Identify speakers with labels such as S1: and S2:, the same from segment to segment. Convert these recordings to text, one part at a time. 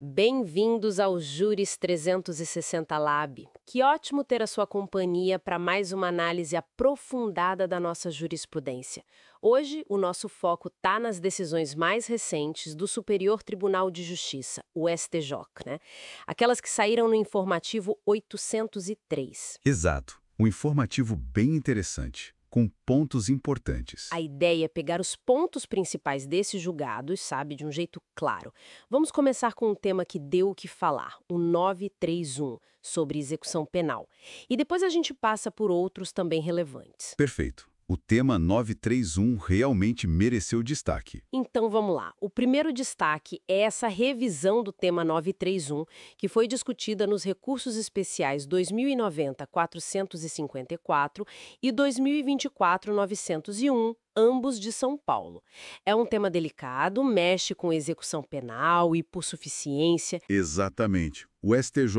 S1: Bem-vindos ao Juris 360 Lab. Que ótimo ter a sua companhia para mais uma análise aprofundada da nossa jurisprudência. Hoje, o nosso foco está nas decisões mais recentes do Superior Tribunal de Justiça, o STJ, né? Aquelas que saíram no informativo 803.
S2: Exato. Um informativo bem interessante, com pontos importantes.
S1: A ideia é pegar os pontos principais desses julgados, sabe, de um jeito claro. Vamos começar com um tema que deu o que falar, o 931, sobre execução penal. E depois a gente passa por outros também relevantes.
S2: Perfeito. O tema 931 realmente mereceu destaque.
S1: Então vamos lá. O primeiro destaque é essa revisão do tema 931, que foi discutida nos recursos especiais 2090-454 e 2024-901, ambos de São Paulo. É um tema delicado, mexe com execução penal, hipossuficiência.
S2: Exatamente. O STJ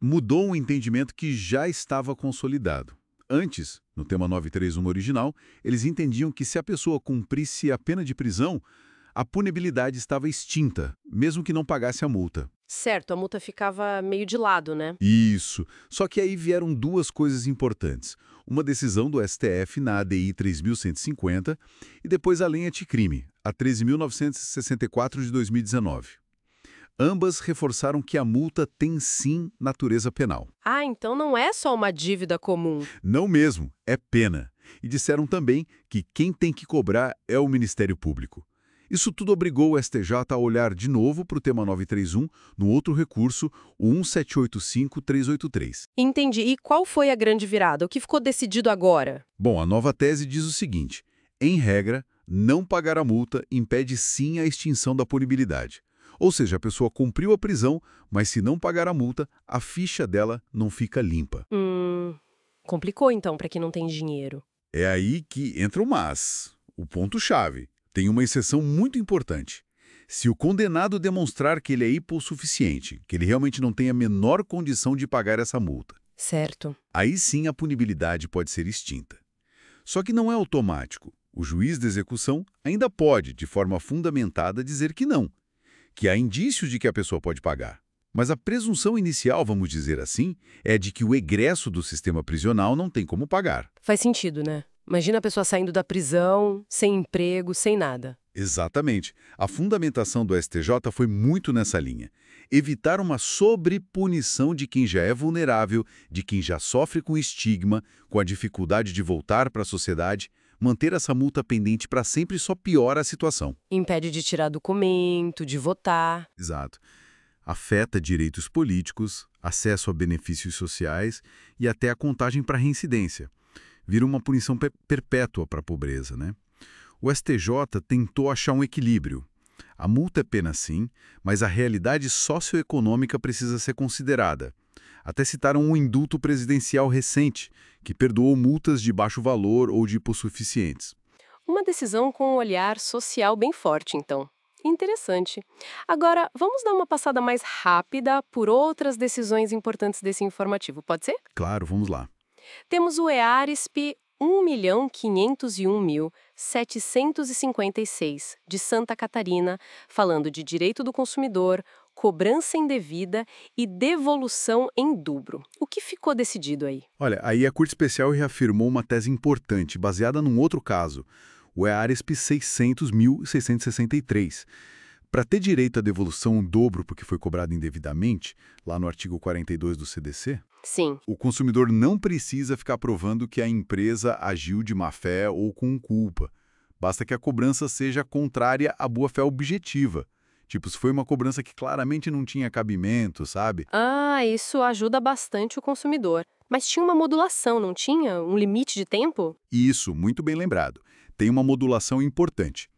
S2: mudou um entendimento que já estava consolidado. Antes, no tema 931 original, eles entendiam que se a pessoa cumprisse a pena de prisão, a punibilidade estava extinta, mesmo que não pagasse a multa.
S1: Certo, a multa ficava meio de lado, né?
S2: Isso. Só que aí vieram duas coisas importantes. Uma decisão do STF na ADI 3150 e depois a lei anticrime, a 13.964 de 2019. Ambas reforçaram que a multa tem sim natureza penal.
S1: Ah, então não é só uma dívida comum.
S2: Não mesmo, é pena. E disseram também que quem tem que cobrar é o Ministério Público. Isso tudo obrigou o STJ a olhar de novo para o tema 931 no outro recurso, o 1785383.
S1: Entendi. E qual foi a grande virada? O que ficou decidido agora?
S2: Bom, a nova tese diz o seguinte: em regra, não pagar a multa impede sim a extinção da punibilidade. Ou seja, a pessoa cumpriu a prisão, mas se não pagar a multa, a ficha dela não fica limpa.
S1: Complicou então para quem não tem dinheiro.
S2: É aí que entra o mas. O ponto-chave. Tem uma exceção muito importante. Se o condenado demonstrar que ele é hipossuficiente, que ele realmente não tem a menor condição de pagar essa multa,
S1: Certo.
S2: aí sim a punibilidade pode ser extinta. Só que não é automático. O juiz de execução ainda pode, de forma fundamentada, dizer que não, que há indícios de que a pessoa pode pagar. Mas a presunção inicial, vamos dizer assim, é de que o egresso do sistema prisional não tem como pagar.
S1: Faz sentido, né? Imagina a pessoa saindo da prisão, sem emprego, sem nada.
S2: Exatamente. A fundamentação do STJ foi muito nessa linha. Evitar uma sobrepunição de quem já é vulnerável, de quem já sofre com estigma, com a dificuldade de voltar para a sociedade. Manter essa multa pendente para sempre só piora a situação.
S1: Impede de tirar documento, de votar.
S2: Exato. Afeta direitos políticos, acesso a benefícios sociais e até a contagem para reincidência. Vira uma punição perpétua para a pobreza, né? O STJ tentou achar um equilíbrio. A multa é pena sim, mas a realidade socioeconômica precisa ser considerada. Até citaram um indulto presidencial recente, que perdoou multas de baixo valor ou de hipossuficientes.
S1: Uma decisão com um olhar social bem forte, então. Interessante. Agora, vamos dar uma passada mais rápida por outras decisões importantes desse informativo, pode ser?
S2: Claro, vamos lá.
S1: Temos o EARSP 1.501.756, de Santa Catarina, falando de direito do consumidor, cobrança indevida e devolução em dobro. O que ficou decidido aí?
S2: Olha, aí a Corte Especial reafirmou uma tese importante, baseada num outro caso, o EARSP 600.663. Para ter direito à devolução em dobro porque foi cobrado indevidamente, lá no artigo 42 do CDC,
S1: Sim.
S2: o consumidor não precisa ficar provando que a empresa agiu de má-fé ou com culpa. Basta que a cobrança seja contrária à boa-fé objetiva. Tipo, se foi uma cobrança que claramente não tinha cabimento, sabe?
S1: Ah, isso ajuda bastante o consumidor. Mas tinha uma modulação, não tinha? Um limite de tempo?
S2: Isso, muito bem lembrado. Tem uma modulação importante.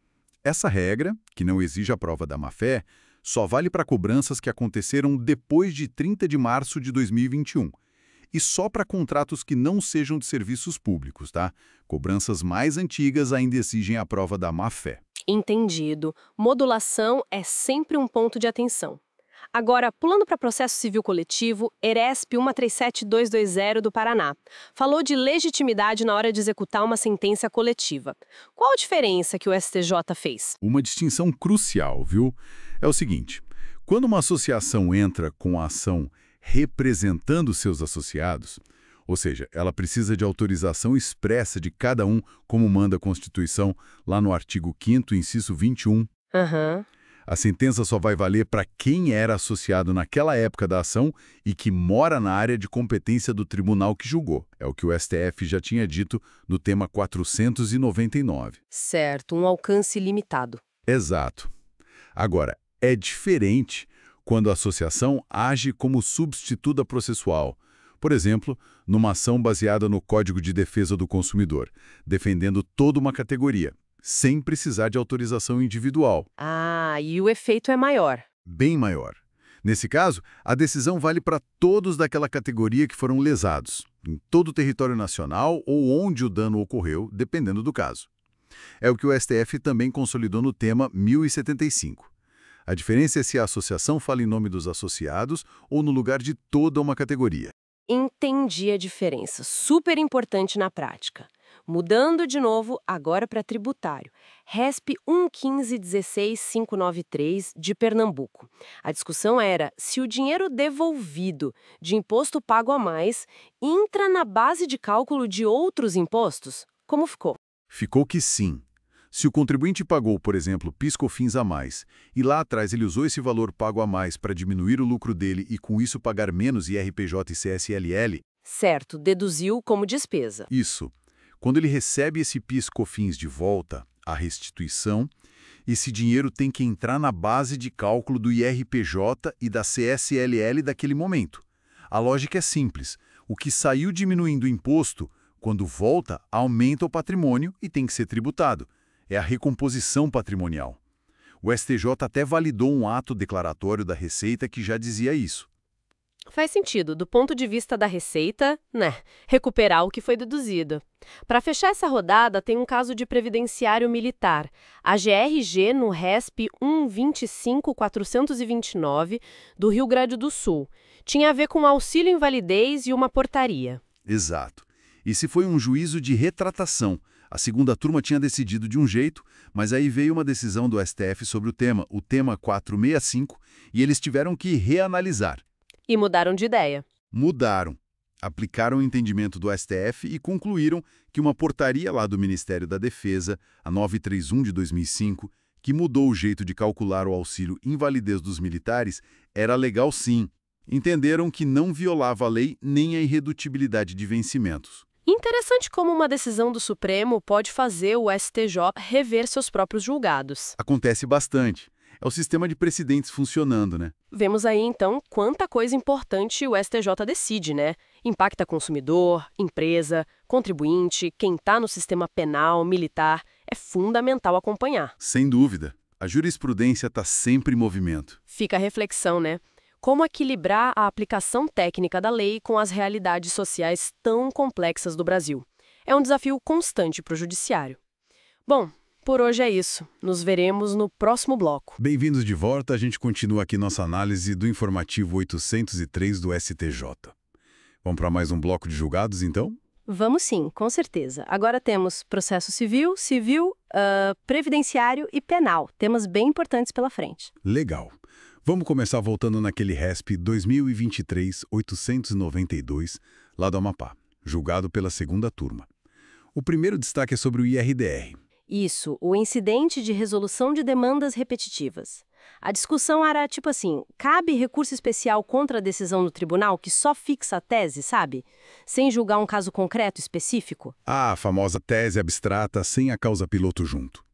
S2: Essa regra, que não exige a prova da má-fé, só vale para cobranças que aconteceram depois de 30 de março de 2021. E só para contratos que não sejam de serviços públicos, tá? Cobranças mais antigas ainda exigem a prova da má-fé.
S1: Entendido. Modulação é sempre um ponto de atenção. Agora, pulando para processo civil coletivo, ERESP 137220 do Paraná. Falou de legitimidade na hora de executar uma sentença coletiva. Qual a diferença que o STJ fez?
S2: Uma distinção crucial, viu? É o seguinte, Quando uma associação entra com a ação representando seus associados, ou seja, ela precisa de autorização expressa de cada um, como manda a Constituição, lá no artigo 5º, inciso 21,
S1: Aham.
S2: a sentença só vai valer para quem era associado naquela época da ação e que mora na área de competência do tribunal que julgou. É o que o STF já tinha dito no tema 499.
S1: Certo, um alcance limitado.
S2: Exato. Agora, é diferente quando a associação age como substituta processual. Por exemplo, numa ação baseada no Código de Defesa do Consumidor, defendendo toda uma categoria, sem precisar de autorização individual.
S1: Ah, e o efeito é maior.
S2: Bem maior. Nesse caso, a decisão vale para todos daquela categoria que foram lesados, em todo o território nacional ou onde o dano ocorreu, dependendo do caso. É o que o STF também consolidou no tema 1075. A diferença é se a associação fala em nome dos associados ou no lugar de toda uma categoria.
S1: Entendi a diferença. Super importante na prática. Mudando de novo, agora para tributário. RESP 1516593 de Pernambuco. A discussão era se o dinheiro devolvido de imposto pago a mais entra na base de cálculo de outros impostos. Como ficou?
S2: Ficou que sim. Se o contribuinte pagou, por exemplo, PIS/COFINS a mais, e lá atrás ele usou esse valor pago a mais para diminuir o lucro dele e com isso pagar menos IRPJ e CSLL,
S1: Certo, deduziu como despesa.
S2: isso. Quando ele recebe esse PIS/COFINS de volta, a restituição, esse dinheiro tem que entrar na base de cálculo do IRPJ e da CSLL daquele momento. A lógica é simples. O que saiu diminuindo o imposto, quando volta, aumenta o patrimônio e tem que ser tributado. É a recomposição patrimonial. O STJ até validou um ato declaratório da Receita que já dizia isso.
S1: Faz sentido, do ponto de vista da Receita, né? Recuperar o que foi deduzido. Para fechar essa rodada, tem um caso de previdenciário militar. A GRG no RESP 125429 do Rio Grande do Sul. Tinha a ver com auxílio invalidez e uma portaria.
S2: Exato. Esse foi um juízo de retratação. A segunda turma tinha decidido de um jeito, mas aí veio uma decisão do STF sobre o tema 465, e eles tiveram que reanalisar.
S1: E mudaram de ideia.
S2: Mudaram. Aplicaram o entendimento do STF e concluíram que uma portaria lá do Ministério da Defesa, a 931 de 2005, que mudou o jeito de calcular o auxílio invalidez dos militares, era legal sim. Entenderam que não violava a lei nem a irredutibilidade de vencimentos.
S1: Interessante como uma decisão do Supremo pode fazer o STJ rever seus próprios julgados.
S2: Acontece bastante. É o sistema de precedentes funcionando, né?
S1: Vemos aí, então, quanta coisa importante o STJ decide, né? Impacta consumidor, empresa, contribuinte, quem está no sistema penal, militar. É fundamental acompanhar.
S2: Sem dúvida. A jurisprudência está sempre em movimento.
S1: Fica a reflexão, né? Como equilibrar a aplicação técnica da lei com as realidades sociais tão complexas do Brasil. É um desafio constante para o judiciário. Bom, por hoje é isso. Nos veremos no próximo bloco.
S2: Bem-vindos de volta. A gente continua aqui nossa análise do informativo 803 do STJ. Vamos para mais um bloco de julgados, então?
S1: Vamos sim, com certeza. Agora temos processo civil, previdenciário e penal. Temas bem importantes pela frente.
S2: Legal. Vamos começar voltando naquele RESP 2023-892, lá do Amapá, julgado pela segunda turma. O primeiro destaque é sobre o IRDR.
S1: Isso, o incidente de resolução de demandas repetitivas. A discussão era tipo assim, cabe recurso especial contra a decisão do tribunal que só fixa a tese, sabe? Sem julgar um caso concreto específico?
S2: Ah, a famosa tese abstrata sem a causa piloto junto.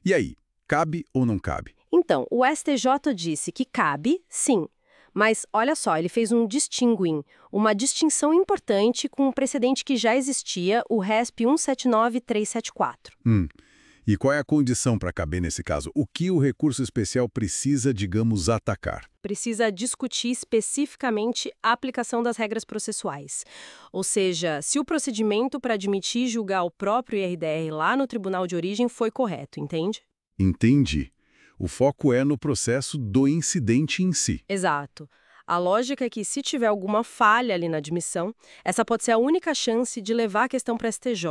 S2: E aí, cabe ou não cabe?
S1: Então, o STJ disse que cabe, sim. Mas, olha só, ele fez um distinguim, uma distinção importante com um precedente que já existia, o RESP 179374.
S2: E qual é a condição para caber nesse caso? O que o recurso especial precisa, digamos, atacar?
S1: Precisa discutir especificamente a aplicação das regras processuais. Ou seja, se o procedimento para admitir e julgar o próprio IRDR lá no tribunal de origem foi correto, entende?
S2: Entendi. O foco é no processo do incidente em si.
S1: Exato.
S3: A lógica é que, se tiver alguma falha ali na admissão, essa pode ser a única chance de levar a questão para STJ.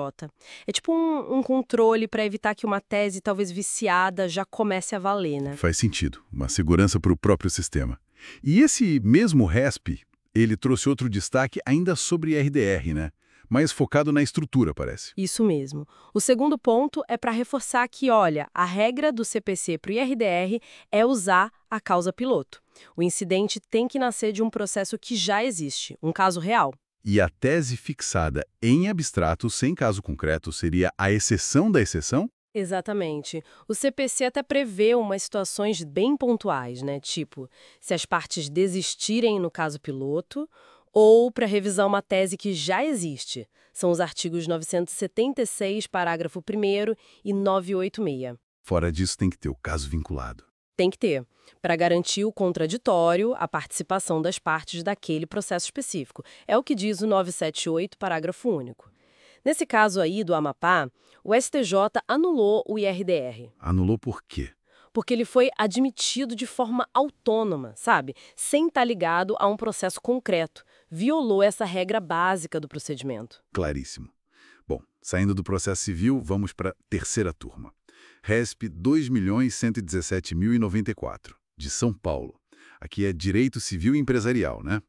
S3: É tipo um controle para evitar que uma tese talvez viciada já comece a valer, né?
S2: Faz sentido, uma segurança para o próprio sistema. E esse mesmo RESP, ele trouxe outro destaque ainda sobre RDR, né? Mais focado na estrutura, parece.
S3: Isso mesmo. O segundo ponto é para reforçar que, olha, a regra do CPC para o IRDR é usar a causa piloto. O incidente tem que nascer de um processo que já existe, um caso real.
S2: E a tese fixada em abstrato, sem caso concreto, seria a exceção da exceção?
S3: Exatamente. O CPC até prevê umas situações bem pontuais, né? Tipo, se as partes desistirem no caso piloto ou para revisar uma tese que já existe. São os artigos 976, parágrafo 1º e 986.
S2: Fora disso, tem que ter o caso vinculado.
S3: Tem que ter, para garantir o contraditório, a participação das partes daquele processo específico. É o que diz o 978, parágrafo único. Nesse caso aí do Amapá, o STJ anulou o IRDR.
S2: Anulou por quê?
S3: Porque ele foi admitido de forma autônoma, sabe? Sem estar ligado a um processo concreto. Violou essa regra básica do procedimento.
S2: Claríssimo. Bom, saindo do processo civil, vamos para a terceira turma. RESP 2.117.094, de São Paulo. Aqui é Direito Civil e Empresarial, né?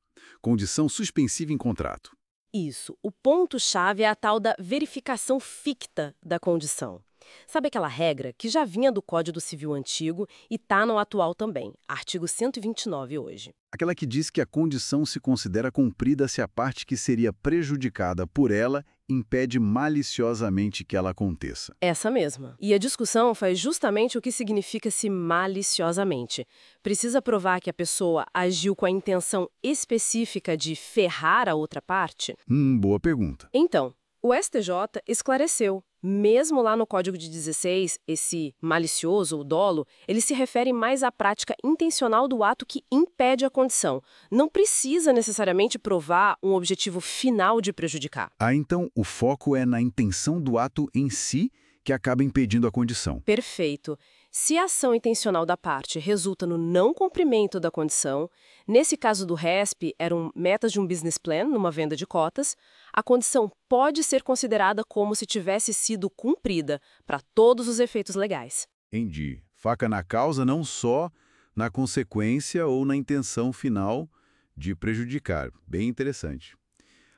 S2: Condição suspensiva em contrato.
S3: Isso. O ponto-chave é a tal da verificação ficta da condição. Sabe aquela regra que já vinha do Código Civil antigo e está no atual também, artigo 129 hoje.
S2: Aquela que diz que a condição se considera cumprida se a parte que seria prejudicada por ela impede maliciosamente que ela aconteça.
S3: Essa mesma. E a discussão faz justamente o que significa se maliciosamente. Precisa provar que a pessoa agiu com a intenção específica de ferrar a outra parte?
S2: Boa pergunta.
S3: Então, o STJ esclareceu. Mesmo lá no Código de 16, esse malicioso, o dolo, ele se refere mais à prática intencional do ato que impede a condição. Não precisa necessariamente provar um objetivo final de prejudicar.
S2: Então o foco é na intenção do ato em si que acaba impedindo a condição.
S3: Perfeito. Se a ação intencional da parte resulta no não cumprimento da condição, nesse caso do RESP, eram metas de um business plan, numa venda de cotas, a condição pode ser considerada como se tivesse sido cumprida, para todos os efeitos legais.
S2: Entendi. Faca na causa não só na consequência ou na intenção final de prejudicar. Bem interessante.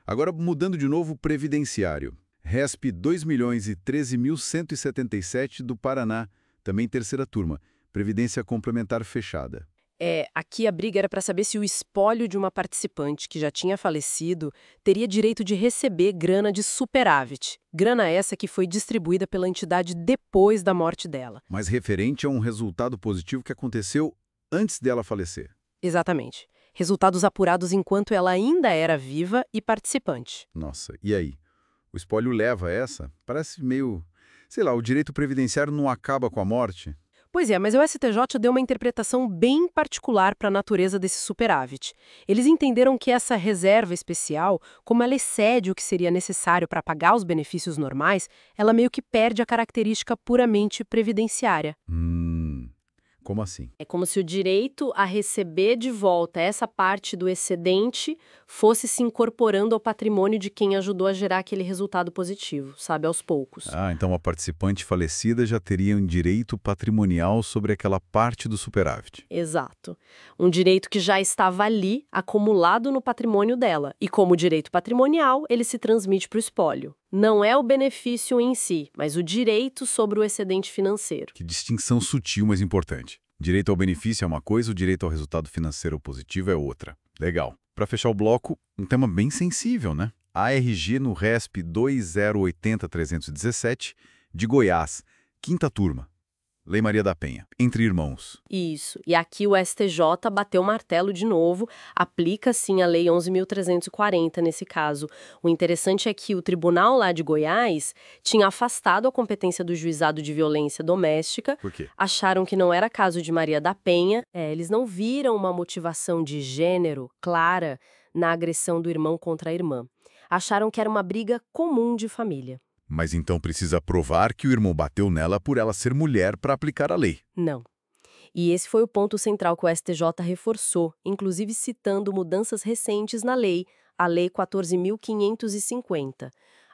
S2: Agora, mudando de novo, previdenciário. RESP 2.013.177 do Paraná, também terceira turma, Previdência Complementar Fechada.
S3: Aqui a briga era para saber se o espólio de uma participante que já tinha falecido teria direito de receber grana de superávit. Grana essa que foi distribuída pela entidade depois da morte dela.
S2: Mas referente a um resultado positivo que aconteceu antes dela falecer.
S3: Exatamente. Resultados apurados enquanto ela ainda era viva e participante.
S2: Nossa, e aí? O espólio leva a essa? Parece meio... Sei lá, o direito previdenciário não acaba com a morte?
S3: Pois é, mas o STJ deu uma interpretação bem particular para a natureza desse superávit. Eles entenderam que essa reserva especial, como ela excede o que seria necessário para pagar os benefícios normais, ela meio que perde a característica puramente previdenciária.
S2: Como assim?
S1: É como se o direito a receber de volta essa parte do excedente fosse se incorporando ao patrimônio de quem ajudou a gerar aquele resultado positivo, sabe, aos poucos.
S2: Então a participante falecida já teria um direito patrimonial sobre aquela parte do superávit.
S1: Exato. Um direito que já estava ali, acumulado no patrimônio dela. E como direito patrimonial, ele se transmite para o espólio. Não é o benefício em si, mas o direito sobre o excedente financeiro.
S2: Que distinção sutil, mas importante. Direito ao benefício é uma coisa, o direito ao resultado financeiro positivo é outra. Legal. Para fechar o bloco, um tema bem sensível, né? ARG no RESP 2080317, de Goiás, quinta turma. Lei Maria da Penha, entre irmãos.
S1: Isso. E aqui o STJ bateu o martelo de novo, aplica sim a Lei 11.340 nesse caso. O interessante é que o tribunal lá de Goiás tinha afastado a competência do juizado de violência doméstica.
S2: Por quê?
S1: Acharam que não era caso de Maria da Penha. Eles não viram uma motivação de gênero clara na agressão do irmão contra a irmã. Acharam que era uma briga comum de família.
S2: Mas então precisa provar que o irmão bateu nela por ela ser mulher para aplicar a lei.
S1: Não.
S3: E esse foi o ponto central que o STJ reforçou, inclusive citando mudanças recentes na lei, a Lei 14.550.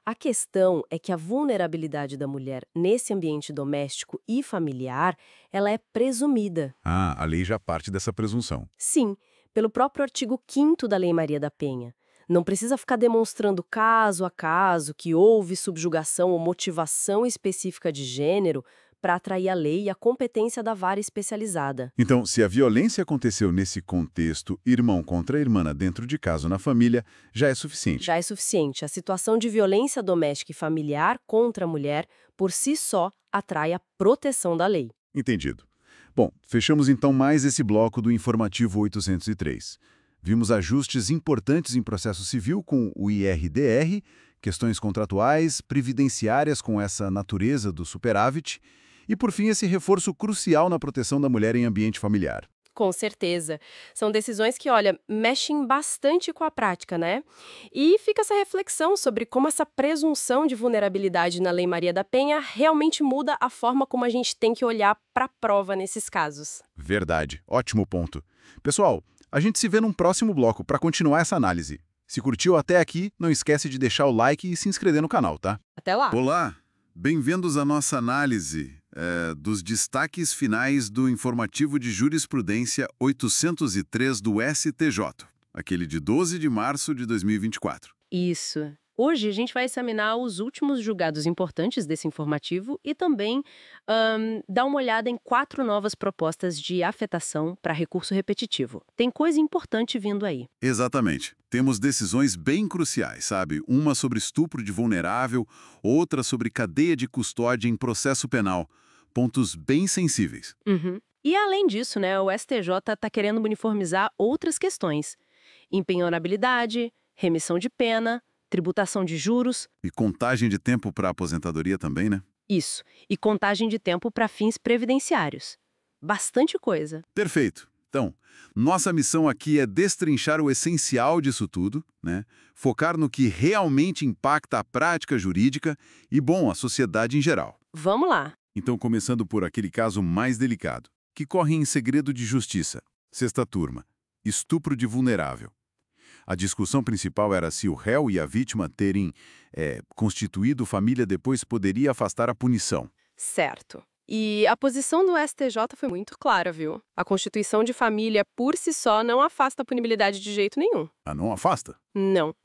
S3: A questão é que a vulnerabilidade da mulher nesse ambiente doméstico e familiar, ela é presumida.
S2: Ah, a lei já parte dessa presunção.
S3: Sim, pelo próprio artigo 5º da Lei Maria da Penha. Não precisa ficar demonstrando caso a caso que houve subjugação ou motivação específica de gênero para atrair a lei e a competência da vara especializada.
S2: Então, se a violência aconteceu nesse contexto, irmão contra irmã dentro de casa ou na família, já é suficiente.
S3: Já é suficiente. A situação de violência doméstica e familiar contra a mulher, por si só, atrai a proteção da lei.
S2: Entendido. Bom, fechamos então mais esse bloco do Informativo 803. Vimos ajustes importantes em processo civil com o IRDR, questões contratuais, previdenciárias com essa natureza do superávit, e, por fim, esse reforço crucial na proteção da mulher em ambiente familiar.
S3: Com certeza. São decisões que, olha, mexem bastante com a prática, né? E fica essa reflexão sobre como essa presunção de vulnerabilidade na Lei Maria da Penha realmente muda a forma como a gente tem que olhar para a prova nesses casos.
S2: Verdade. Ótimo ponto. Pessoal, a gente se vê num próximo bloco para continuar essa análise. Se curtiu até aqui, não esquece de deixar o like e se inscrever no canal, tá?
S3: Até lá!
S2: Olá! Bem-vindos à nossa análise dos destaques finais do Informativo de Jurisprudência 803 do STJ, aquele de 12 de março de 2024.
S3: Isso. Hoje a gente vai examinar os últimos julgados importantes desse informativo e também dar uma olhada em 4 novas propostas de afetação para recurso repetitivo. Tem coisa importante vindo aí.
S2: Exatamente. Temos decisões bem cruciais, sabe? Uma sobre estupro de vulnerável, outra sobre cadeia de custódia em processo penal. Pontos bem sensíveis.
S3: Uhum. E além disso, né, o STJ está querendo uniformizar outras questões. Empenhorabilidade, remissão de pena, tributação de juros.
S2: E contagem de tempo para aposentadoria também, né?
S3: Isso. E contagem de tempo para fins previdenciários. Bastante coisa.
S2: Perfeito. Então, nossa missão aqui é destrinchar o essencial disso tudo, né? Focar no que realmente impacta a prática jurídica e, bom, a sociedade em geral.
S3: Vamos lá.
S2: Então, começando por aquele caso mais delicado, que corre em segredo de justiça. Sexta turma. Estupro de vulnerável. A discussão principal era se o réu e a vítima terem constituído família depois poderia afastar a punição.
S3: Certo. E a posição do STJ foi muito clara, viu? A constituição de família por si só não afasta a punibilidade de jeito nenhum.
S2: Ah, não afasta?
S3: Não.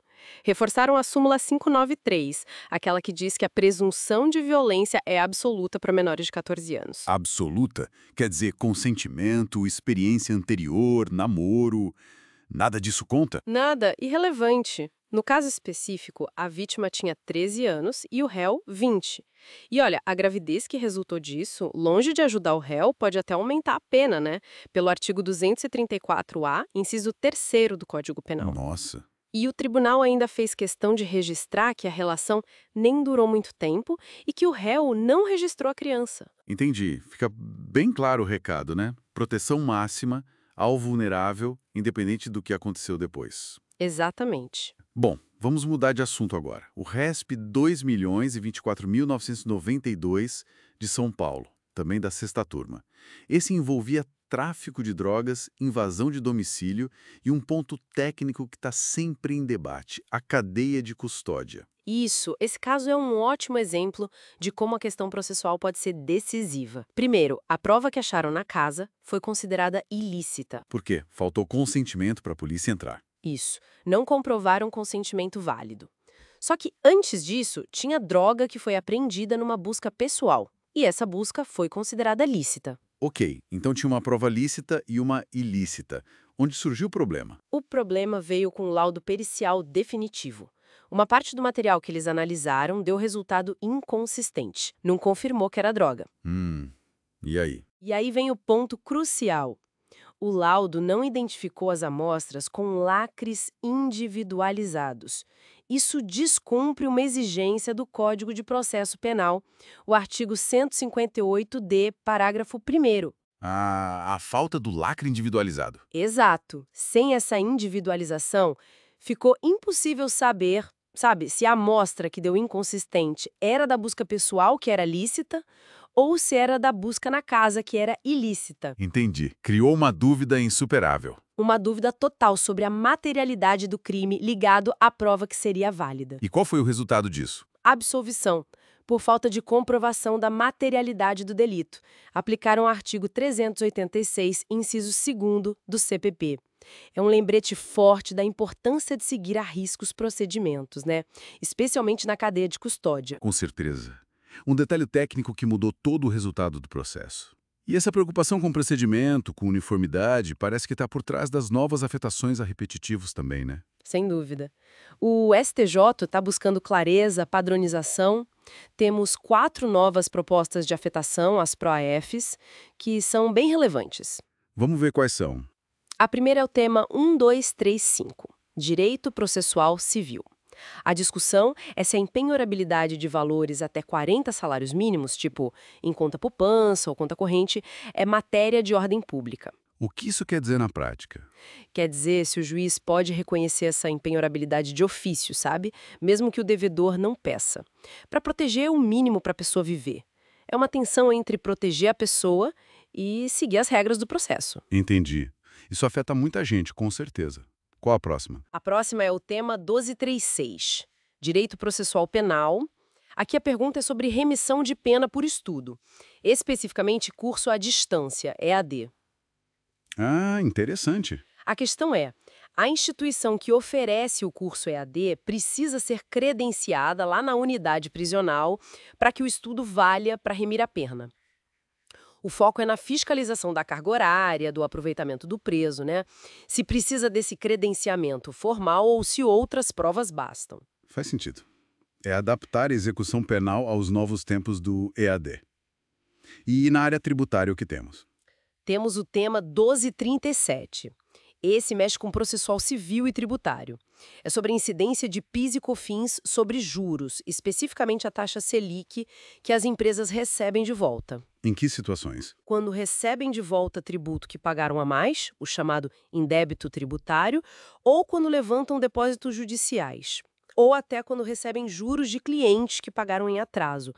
S3: Reforçaram a súmula 593, aquela que diz que a presunção de violência é absoluta para menores de 14 anos.
S2: Absoluta? Quer dizer, consentimento, experiência anterior, namoro... Nada disso conta?
S3: Nada, irrelevante. No caso específico, a vítima tinha 13 anos e o réu 20. E olha, a gravidez que resultou disso, longe de ajudar o réu, pode até aumentar a pena, né? Pelo artigo 234-A, inciso 3º do Código Penal.
S2: Nossa.
S3: E o tribunal ainda fez questão de registrar que a relação nem durou muito tempo e que o réu não registrou a criança.
S2: Entendi. Fica bem claro o recado, né? Proteção máxima ao vulnerável, independente do que aconteceu depois.
S3: Exatamente.
S2: Bom, vamos mudar de assunto agora. O RESP 2.024.992 de São Paulo, também da sexta turma. Esse envolvia tráfico de drogas, invasão de domicílio e um ponto técnico que está sempre em debate, a cadeia de custódia.
S3: Isso, esse caso é um ótimo exemplo de como a questão processual pode ser decisiva. Primeiro, a prova que acharam na casa foi considerada ilícita.
S2: Por quê? Faltou consentimento para a polícia entrar.
S3: Isso, não comprovaram consentimento válido. Só que antes disso, tinha droga que foi apreendida numa busca pessoal. E essa busca foi considerada lícita.
S2: Ok, então tinha uma prova lícita e uma ilícita. Onde surgiu o problema?
S3: O problema veio com o laudo pericial definitivo. Uma parte do material que eles analisaram deu resultado inconsistente. Não confirmou que era droga.
S2: E aí?
S3: E aí vem o ponto crucial. O laudo não identificou as amostras com lacres individualizados. Isso descumpre uma exigência do Código de Processo Penal, o artigo 158-D, parágrafo 1º.
S2: A falta do lacre individualizado.
S3: Exato. Sem essa individualização, ficou impossível saber, se a amostra que deu inconsistente era da busca pessoal, que era lícita, ou se era da busca na casa, que era ilícita.
S2: Entendi. Criou uma dúvida insuperável.
S3: Uma dúvida total sobre a materialidade do crime ligado à prova que seria válida.
S2: E qual foi o resultado disso?
S3: Absolvição, por falta de comprovação da materialidade do delito. Aplicaram o artigo 386, inciso 2º do CPP. É um lembrete forte da importância de seguir à risca os procedimentos, né? Especialmente na cadeia de custódia.
S2: Com certeza. Um detalhe técnico que mudou todo o resultado do processo. E essa preocupação com o procedimento, com uniformidade, parece que está por trás das novas afetações a repetitivos também, né?
S3: Sem dúvida. O STJ está buscando clareza, padronização. Temos 4 novas propostas de afetação, as PROAFs, que são bem relevantes.
S2: Vamos ver quais são.
S3: A primeira é o tema 1235, Direito Processual Civil. A discussão é se a empenhorabilidade de valores até 40 salários mínimos, tipo em conta poupança ou conta corrente, é matéria de ordem pública.
S2: O que isso quer dizer na prática?
S3: Quer dizer se o juiz pode reconhecer essa empenhorabilidade de ofício, sabe? Mesmo que o devedor não peça. Para proteger o mínimo para a pessoa viver. É uma tensão entre proteger a pessoa e seguir as regras do processo.
S2: Entendi. Isso afeta muita gente, com certeza. Qual a próxima?
S3: A próxima é o tema 1236, Direito Processual Penal. Aqui a pergunta é sobre remissão de pena por estudo, especificamente curso à distância, EAD.
S2: Ah, interessante.
S3: A questão é, a instituição que oferece o curso EAD precisa ser credenciada lá na unidade prisional para que o estudo valha para remir a pena. O foco é na fiscalização da carga horária, do aproveitamento do preso, né? Se precisa desse credenciamento formal ou se outras provas bastam.
S2: Faz sentido. É adaptar a execução penal aos novos tempos do EAD. E na área tributária o que temos?
S3: Temos o tema 1237. Esse mexe com processual civil e tributário. É sobre a incidência de PIS e COFINS sobre juros, especificamente a taxa Selic, que as empresas recebem de volta.
S2: Em que situações?
S3: Quando recebem de volta tributo que pagaram a mais, o chamado indébito tributário, ou quando levantam depósitos judiciais, ou até quando recebem juros de clientes que pagaram em atraso.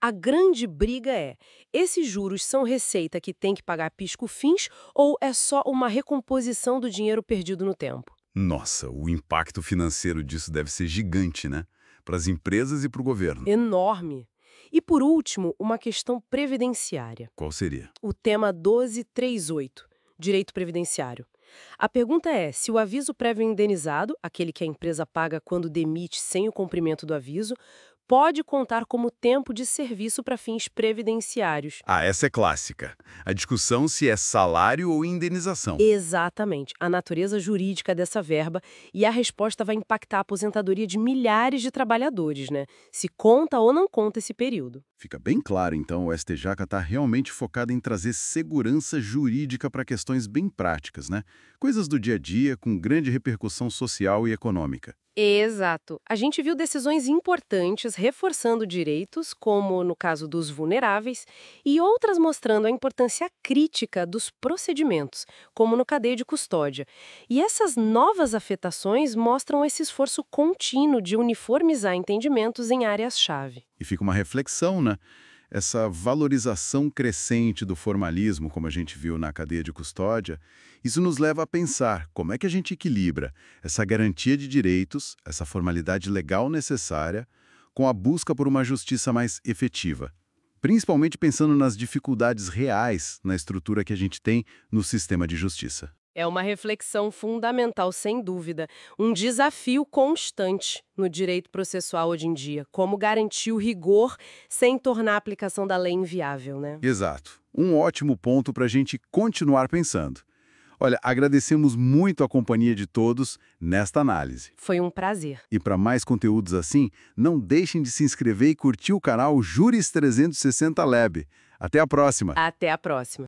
S3: A grande briga é, esses juros são receita que tem que pagar PIS/COFINS ou é só uma recomposição do dinheiro perdido no tempo?
S2: Nossa, o impacto financeiro disso deve ser gigante, né? Para as empresas e para o governo.
S3: Enorme. E, por último, uma questão previdenciária.
S2: Qual seria?
S3: O tema 1238, Direito Previdenciário. A pergunta é se o aviso prévio indenizado, aquele que a empresa paga quando demite sem o cumprimento do aviso, pode contar como tempo de serviço para fins previdenciários.
S2: Ah, essa é clássica. A discussão se é salário ou indenização.
S3: Exatamente. A natureza jurídica dessa verba e a resposta vai impactar a aposentadoria de milhares de trabalhadores, né? Se conta ou não conta esse período.
S2: Fica bem claro, então, o STJ está realmente focado em trazer segurança jurídica para questões bem práticas, né? Coisas do dia a dia com grande repercussão social e econômica.
S3: Exato. A gente viu decisões importantes reforçando direitos, como no caso dos vulneráveis, e outras mostrando a importância crítica dos procedimentos, como no cadeia de custódia. E essas novas afetações mostram esse esforço contínuo de uniformizar entendimentos em áreas-chave.
S2: E fica uma reflexão, né? Essa valorização crescente do formalismo, como a gente viu na cadeia de custódia, isso nos leva a pensar como é que a gente equilibra essa garantia de direitos, essa formalidade legal necessária, com a busca por uma justiça mais efetiva. Principalmente pensando nas dificuldades reais na estrutura que a gente tem no sistema de justiça.
S3: É uma reflexão fundamental, sem dúvida. Um desafio constante no direito processual hoje em dia. Como garantir o rigor sem tornar a aplicação da lei inviável, né?
S2: Exato. Um ótimo ponto para a gente continuar pensando. Olha, agradecemos muito a companhia de todos nesta análise.
S3: Foi um prazer.
S2: E para mais conteúdos assim, não deixem de se inscrever e curtir o canal Juris 360 Lab. Até a próxima!
S3: Até a próxima.